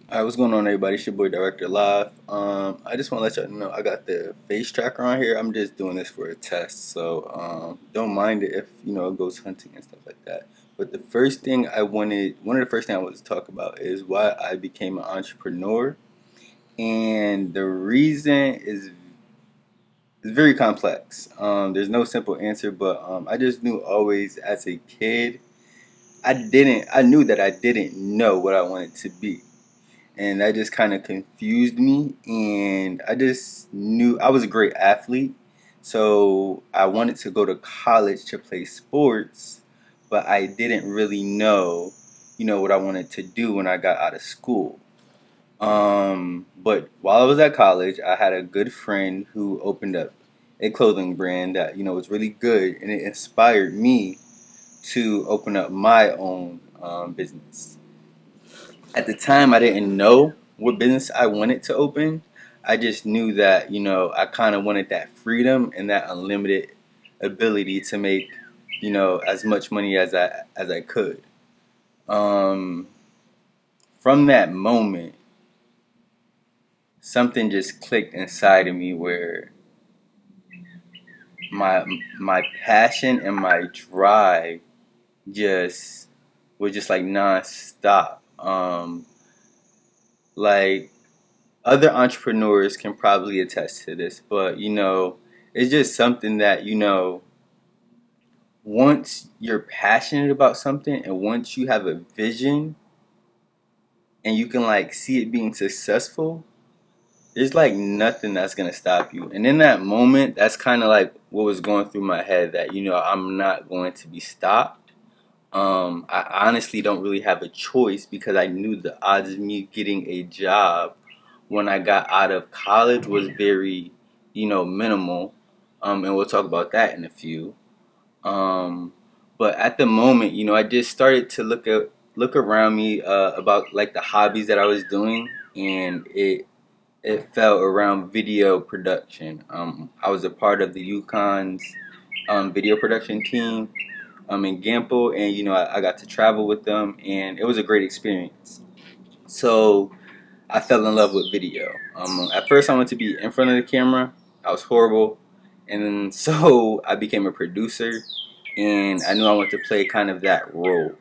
Alright, what's going on, everybody? It's your boy Director Laff. I just want to let y'all know I got the face tracker on here. I'm just doing this for a test, so don't mind it if it goes hunting and stuff like that. But the first thing one of the first things I wanted to talk about is why I became an entrepreneur, and the reason is very complex. There's no simple answer, but I just knew always as a kid, I knew that I didn't know what I wanted to be, and that just kind of confused me. And I just knew I was a great athlete, so I wanted to go to college to play sports, but I didn't really know what I wanted to do when I got out of school. But while I was at college, I had a good friend who opened up a clothing brand that was really good, and it inspired me to open up my own business. At the time, I didn't know what business I wanted to open. I just knew that I kind of wanted that freedom and that unlimited ability to make as much money as I could. Um, from that moment, something just clicked inside of me where my my passion and my drive just was just like nonstop. Like other entrepreneurs can probably attest to this, but it's just something that once you're passionate about something and once you have a vision and you can like see it being successful, there's like nothing that's gonna stop you. And in that moment, that's kind of like what was going through my head, that I'm not going to be stopped. I honestly don't really have a choice because I knew the odds of me getting a job when I got out of college was very, minimal. And we'll talk about that in a few. Um, but at the moment, I just started to look around me about like the hobbies that I was doing, and it fell around video production. I was a part of the UConn's video production team in Gamble, and I got to travel with them, and it was a great experience. So I fell in love with video. At first, I wanted to be in front of the camera. I was horrible, and then so I became a producer, and I knew I wanted to play kind of that role.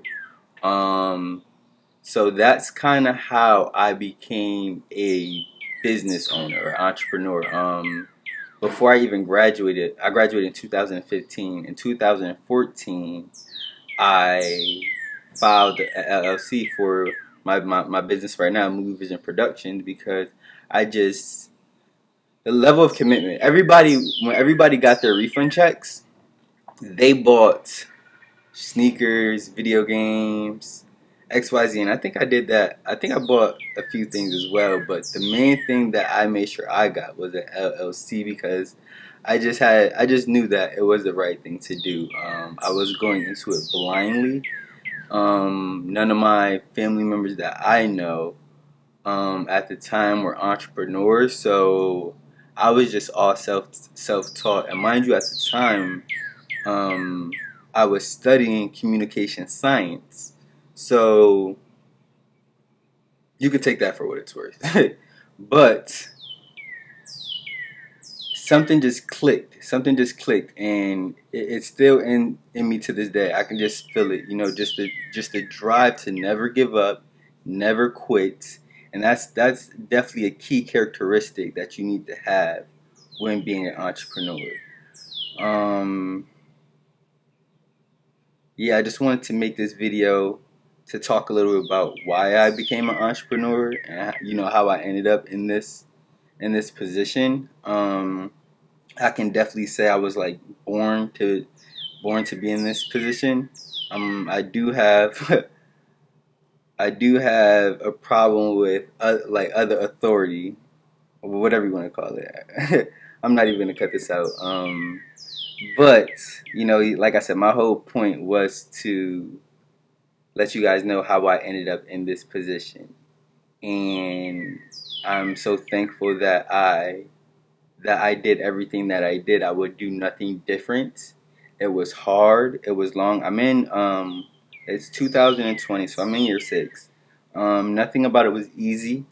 Um, so that's kind of how I became a business owner or entrepreneur. Before I even graduated, I graduated in 2015. In 2014, I filed an LLC for my business right now, Movie Vision Productions, because I just the level of commitment. When everybody got their refund checks, they bought sneakers, video games, XYZ, and I think I did that. I think I bought a few things as well, but the main thing that I made sure I got was an LLC because I just knew that it was the right thing to do. I was going into it blindly. None of my family members that I know at the time were entrepreneurs, so I was just all self taught. And mind you, at the time, um, I was studying communication science, so you could take that for what it's worth. But something just clicked. Something just clicked, and it's still in me to this day. I can just feel it. Just the drive to never give up, never quit, and that's definitely a key characteristic that you need to have when being an entrepreneur. Um, yeah, I just wanted to make this video to talk a little bit about why I became an entrepreneur and how I ended up in this position. I can definitely say I was like born to be in this position. I do have I do have a problem with like other authority, or whatever you want to call it. I'm not even gonna cut this out. But like I said, my whole point was to let you guys know how I ended up in this position, and I'm so thankful that I did everything that I did. I would do nothing different. It was hard. It was long. It's 2020, so I'm in year 6. Nothing about it was easy,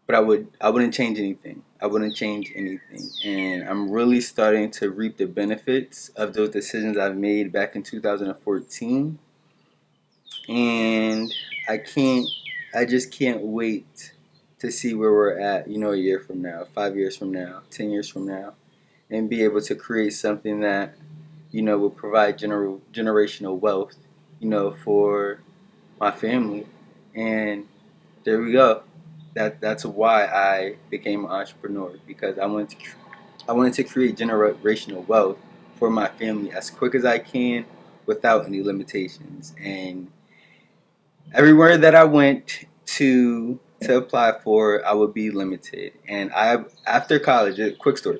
but I wouldn't change anything. I wouldn't change anything. And I'm really starting to reap the benefits of those decisions I've made back in 2014. And I can't I just can't wait to see where we're at, a year from now, 5 years from now, 10 years from now, and be able to create something that, will provide generational wealth, for my family. And there we go. That's why I became an entrepreneur, because I wanted to create generational wealth for my family as quick as I can without any limitations. And everywhere that I went to apply for, I would be limited. And I after college, quick story.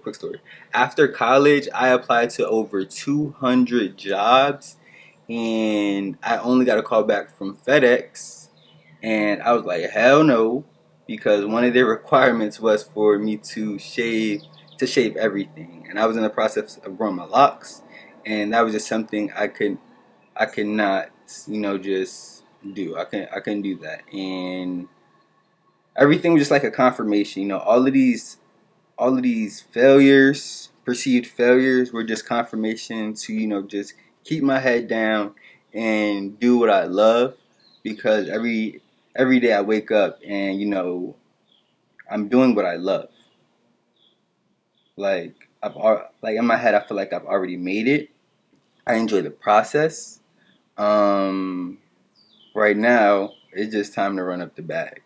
After college, I applied to over 200 jobs, and I only got a call back from FedEx, and I was like, hell no, because one of their requirements was for me to shave everything, and I was in the process of growing my locks, and that was just something I could not, just do. I couldn't do that, and everything was just like a confirmation. All of these failures, perceived failures, were just confirmation to, just keep my head down and do what I love, because every day I wake up and, I'm doing what I love. Like like in my head, I feel like I've already made it. I enjoy the process. Um, right now, it's just time to run up the bag.